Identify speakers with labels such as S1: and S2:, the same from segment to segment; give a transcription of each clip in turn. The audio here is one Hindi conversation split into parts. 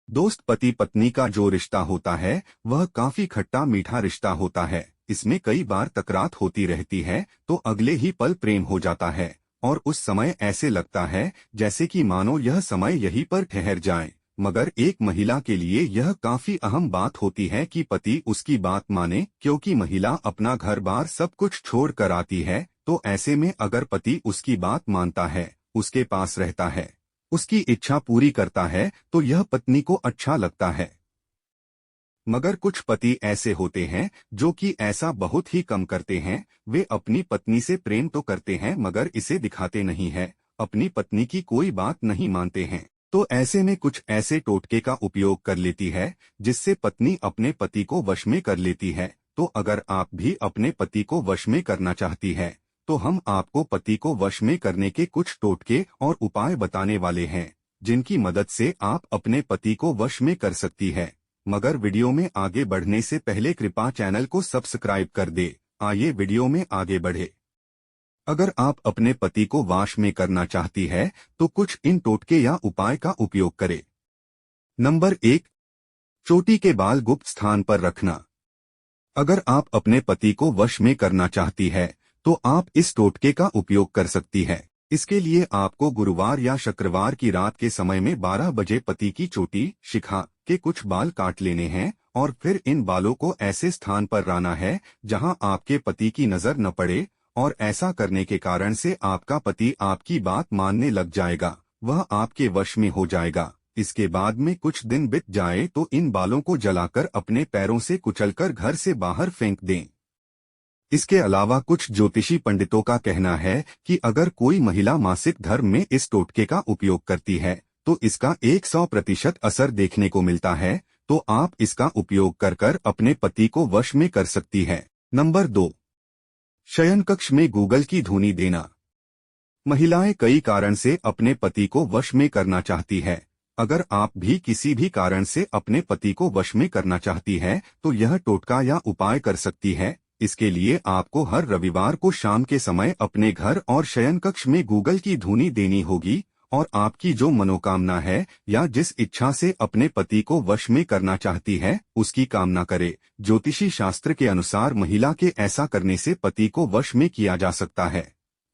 S1: दोस्त पति पत्नी का जो रिश्ता होता है वह काफी खट्टा मीठा रिश्ता होता है। इसमें कई बार तकरार होती रहती है तो अगले ही पल प्रेम हो जाता है और उस समय ऐसे लगता है जैसे कि मानो यह समय यहीं पर ठहर जाए। मगर एक महिला के लिए यह काफी अहम बात होती है कि पति उसकी बात माने, क्योंकि महिला अपना घर बार सब कुछ छोड़ कर आती है। तो ऐसे में अगर पति उसकी बात मानता है, उसके पास रहता है, उसकी इच्छा पूरी करता है तो यह पत्नी को अच्छा लगता है। मगर कुछ पति ऐसे होते हैं जो कि ऐसा बहुत ही कम करते हैं। वे अपनी पत्नी से प्रेम तो करते हैं मगर इसे दिखाते नहीं है, अपनी पत्नी की कोई बात नहीं मानते हैं। तो ऐसे में कुछ ऐसे टोटके का उपयोग कर लेती है जिससे पत्नी अपने पति को वश में कर लेती है। तो अगर आप भी अपने पति को वश में करना चाहती है तो हम आपको पति को वश में करने के कुछ टोटके और उपाय बताने वाले हैं जिनकी मदद से आप अपने पति को वश में कर सकती है। मगर वीडियो में आगे बढ़ने से पहले कृपया चैनल को सब्सक्राइब कर दे। आइए वीडियो में आगे बढ़े। अगर आप अपने पति को वश में करना चाहती है तो कुछ इन टोटके या उपाय का उपयोग करें। नंबर 1, चोटी के बाल गुप्त स्थान पर रखना। अगर आप अपने पति को वश में करना चाहती है तो आप इस टोटके का उपयोग कर सकती है। इसके लिए आपको गुरुवार या शुक्रवार की रात के समय में 12 बजे पति की चोटी, शिखा के कुछ बाल काट लेने हैं और फिर इन बालों को ऐसे स्थान पर रखना है जहां आपके पति की नजर न पड़े। और ऐसा करने के कारण से आपका पति आपकी बात मानने लग जाएगा, वह आपके वश में हो जाएगा। इसके बाद में कुछ दिन बीत जाए तो इन बालों को जलाकर अपने पैरों से कुचलकर घर से बाहर फेंक दें। इसके अलावा कुछ ज्योतिषी पंडितों का कहना है कि अगर कोई महिला मासिक धर्म में इस टोटके का उपयोग करती है तो इसका 100% असर देखने को मिलता है। तो आप इसका उपयोग कर अपने पति को वश में कर सकती है। नंबर 2, शयन कक्ष में गूगल की धुनी देना। महिलाएं कई कारण से अपने पति को वश में करना चाहती है। अगर आप भी किसी भी कारण से अपने पति को वश में करना चाहती है तो यह टोटका या उपाय कर सकती है। इसके लिए आपको हर रविवार को शाम के समय अपने घर और शयन कक्ष में गूगल की धुनी देनी होगी और आपकी जो मनोकामना है या जिस इच्छा से अपने पति को वश में करना चाहती है उसकी कामना करे। ज्योतिषी शास्त्र के अनुसार महिला के ऐसा करने से पति को वश में किया जा सकता है,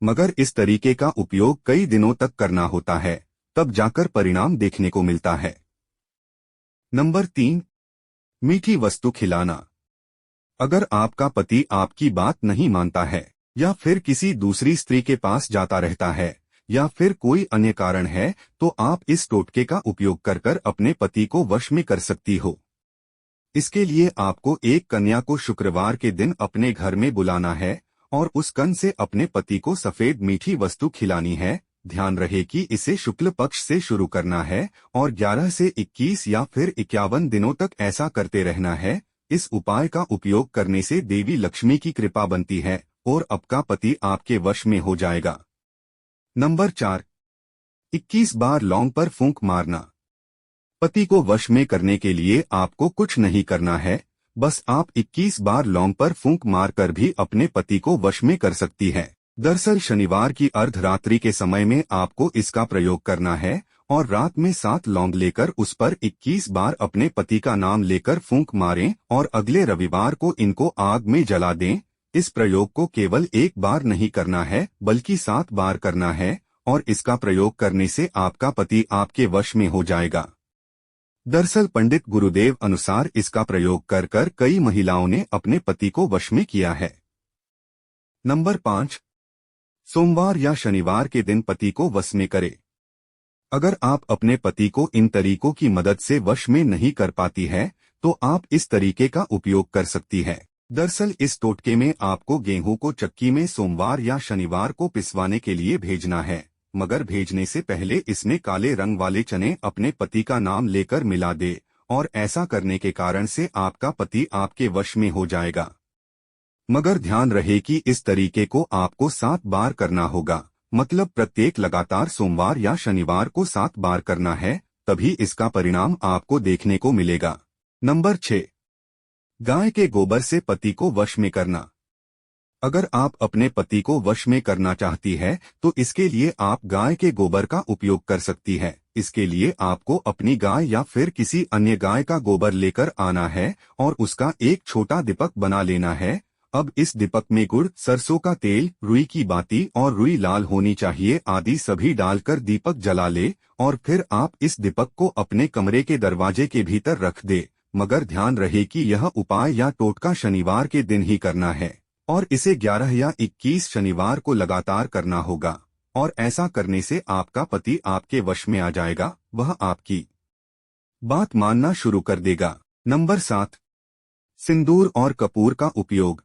S1: मगर इस तरीके का उपयोग कई दिनों तक करना होता है, तब जाकर परिणाम देखने को मिलता है। नंबर 3, मीठी वस्तु खिलाना। अगर आपका पति आपकी बात नहीं मानता है या फिर किसी दूसरी स्त्री के पास जाता रहता है या फिर कोई अन्य कारण है तो आप इस टोटके का उपयोग कर अपने पति को वश में कर सकती हो। इसके लिए आपको एक कन्या को शुक्रवार के दिन अपने घर में बुलाना है और उस कन से अपने पति को सफेद मीठी वस्तु खिलानी है। ध्यान रहे कि इसे शुक्ल पक्ष से शुरू करना है और 11 से 21 या फिर 51 दिनों तक ऐसा करते रहना है। इस उपाय का उपयोग करने से देवी लक्ष्मी की कृपा बनती है और आपका पति आपके वश में हो जाएगा। नंबर 4, 21 बार लौंग पर फूंक मारना। पति को वश में करने के लिए आपको कुछ नहीं करना है, बस आप 21 बार लौंग पर फूंक मारकर भी अपने पति को वश में कर सकती है। दरअसल शनिवार की अर्धरात्रि के समय में आपको इसका प्रयोग करना है और रात में 7 लौंग लेकर उस पर 21 बार अपने पति का नाम लेकर फूंक मारें और अगले रविवार को इनको आग में जला दें। इस प्रयोग को केवल एक बार नहीं करना है बल्कि 7 बार करना है और इसका प्रयोग करने से आपका पति आपके वश में हो जाएगा। दरअसल पंडित गुरुदेव अनुसार इसका प्रयोग कर कई महिलाओं ने अपने पति को वश में किया है। नंबर 5, सोमवार या शनिवार के दिन पति को वश में करें। अगर आप अपने पति को इन तरीकों की मदद से वश में नहीं कर पाती है तो आप इस तरीके का उपयोग कर सकती है। दरअसल इस टोटके में आपको गेहूं को चक्की में सोमवार या शनिवार को पिसवाने के लिए भेजना है, मगर भेजने से पहले इसमें काले रंग वाले चने अपने पति का नाम लेकर मिला दे और ऐसा करने के कारण से आपका पति आपके वश में हो जाएगा। मगर ध्यान रहे कि इस तरीके को आपको 7 बार करना होगा, मतलब प्रत्येक लगातार सोमवार या शनिवार को 7 बार करना है, तभी इसका परिणाम आपको देखने को मिलेगा। नंबर 6, गाय के गोबर से पति को वश में करना। अगर आप अपने पति को वश में करना चाहती है तो इसके लिए आप गाय के गोबर का उपयोग कर सकती है। इसके लिए आपको अपनी गाय या फिर किसी अन्य गाय का गोबर लेकर आना है और उसका एक छोटा दीपक बना लेना है। अब इस दीपक में गुड़, सरसों का तेल, रुई की बाती और रुई लाल होनी चाहिए आदि सभी डालकर दीपक जला ले और फिर आप इस दीपक को अपने कमरे के दरवाजे के भीतर रख दे। मगर ध्यान रहे कि यह उपाय या टोटका शनिवार के दिन ही करना है और इसे 11 या 21 शनिवार को लगातार करना होगा और ऐसा करने से आपका पति आपके वश में आ जाएगा, वह आपकी बात मानना शुरू कर देगा। नंबर 7, सिंदूर और कपूर का उपयोग।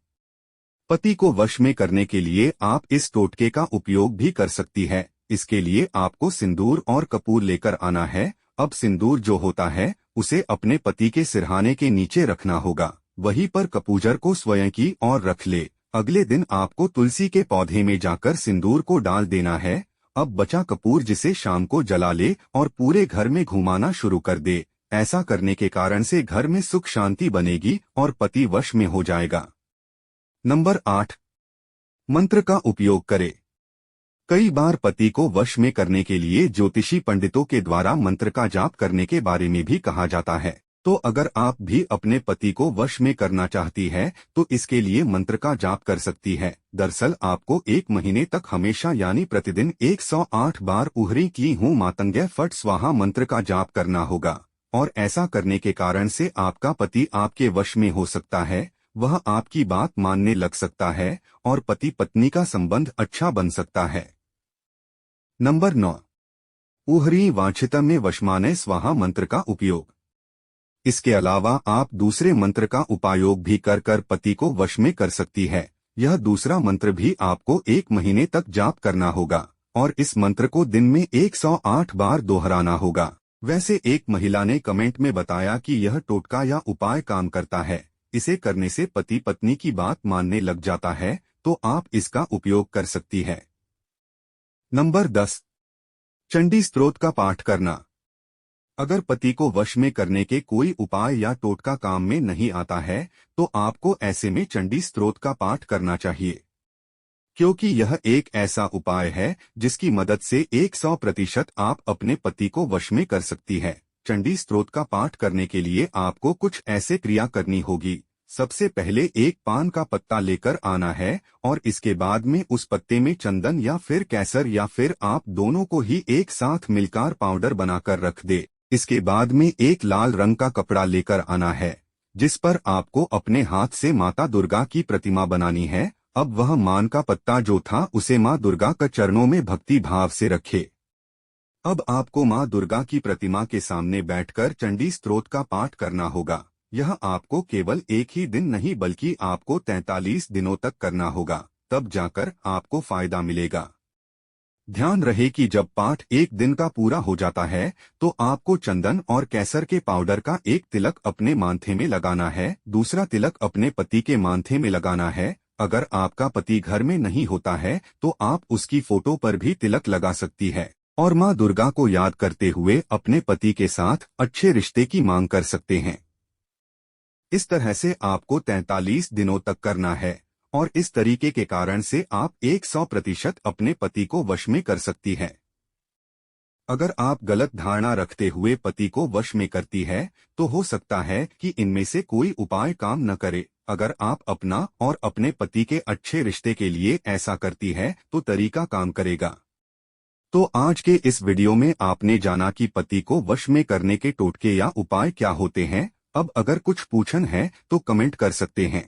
S1: पति को वश में करने के लिए आप इस टोटके का उपयोग भी कर सकती है। इसके लिए आपको सिंदूर और कपूर लेकर आना है। अब सिंदूर जो होता है उसे अपने पति के सिरहाने के नीचे रखना होगा, वहीं पर कपूर को स्वयं की ओर रख ले। अगले दिन आपको तुलसी के पौधे में जाकर सिंदूर को डाल देना है। अब बचा कपूर जिसे शाम को जला ले और पूरे घर में घुमाना शुरू कर दे। ऐसा करने के कारण से घर में सुख शांति बनेगी और पति वश में हो जाएगा। नंबर 8, मंत्र का उपयोग करें। कई बार पति को वश में करने के लिए ज्योतिषी पंडितों के द्वारा मंत्र का जाप करने के बारे में भी कहा जाता है। तो अगर आप भी अपने पति को वश में करना चाहती है तो इसके लिए मंत्र का जाप कर सकती है। दरअसल आपको 1 महीने तक हमेशा यानी प्रतिदिन 108 बार उहरी की हूँ मातंग्य फट स्वाहा मंत्र का जाप करना होगा और ऐसा करने के कारण से आपका पति आपके वश में हो सकता है, वह आपकी बात मानने लग सकता है और पति पत्नी का संबंध अच्छा बन सकता है। नंबर 9, उहरी वांछितम में वशमानय स्वाहा मंत्र का उपयोग। इसके अलावा आप दूसरे मंत्र का उपयोग भी कर पति को वश में कर सकती है। यह दूसरा मंत्र भी आपको 1 महीने तक जाप करना होगा और इस मंत्र को दिन में 108 बार दोहराना होगा। वैसे एक महिला ने कमेंट में बताया कि यह टोटका या उपाय काम करता है, इसे करने से पति पत्नी की बात मानने लग जाता है, तो आप इसका उपयोग कर सकती है। नंबर 10, चंडी स्तोत्र का पाठ करना। अगर पति को वश में करने के कोई उपाय या टोटका काम में नहीं आता है तो आपको ऐसे में चंडी स्तोत्र का पाठ करना चाहिए, क्योंकि यह एक ऐसा उपाय है जिसकी मदद से 100% आप अपने पति को वश में कर सकती है। चंडी स्तोत्र का पाठ करने के लिए आपको कुछ ऐसे क्रिया करनी होगी। सबसे पहले एक पान का पत्ता लेकर आना है और इसके बाद में उस पत्ते में चंदन या फिर केसर या फिर आप दोनों को ही एक साथ मिलकर पाउडर बनाकर रख दे। इसके बाद में एक लाल रंग का कपड़ा लेकर आना है जिस पर आपको अपने हाथ से माता दुर्गा की प्रतिमा बनानी है। अब वह मान का पत्ता जो था उसे माँ दुर्गा के चरणों में भक्ति भाव से रखे। अब आपको माँ दुर्गा की प्रतिमा के सामने बैठकर चंडी स्तोत्र का पाठ करना होगा। यह आपको केवल एक ही दिन नहीं बल्कि आपको 43 दिनों तक करना होगा, तब जाकर आपको फायदा मिलेगा। ध्यान रहे कि जब पाठ 1 दिन का पूरा हो जाता है तो आपको चंदन और केसर के पाउडर का एक तिलक अपने माथे में लगाना है, दूसरा तिलक अपने पति के माथे में लगाना है। अगर आपका पति घर में नहीं होता है तो आप उसकी फोटो पर भी तिलक लगा सकती है और माँ दुर्गा को याद करते हुए अपने पति के साथ अच्छे रिश्ते की मांग कर सकते हैं। इस तरह से आपको 43 दिनों तक करना है और इस तरीके के कारण से आप 100% अपने पति को वश में कर सकती है। अगर आप गलत धारणा रखते हुए पति को वश में करती है तो हो सकता है कि इनमें से कोई उपाय काम न करे। अगर आप अपना और अपने पति के अच्छे रिश्ते के लिए ऐसा करती है तो तरीका काम करेगा। तो आज के इस वीडियो में आपने जाना कि पति को वश में करने के टोटके या उपाय क्या होते हैं। अब अगर कुछ पूछन है तो कमेंट कर सकते हैं।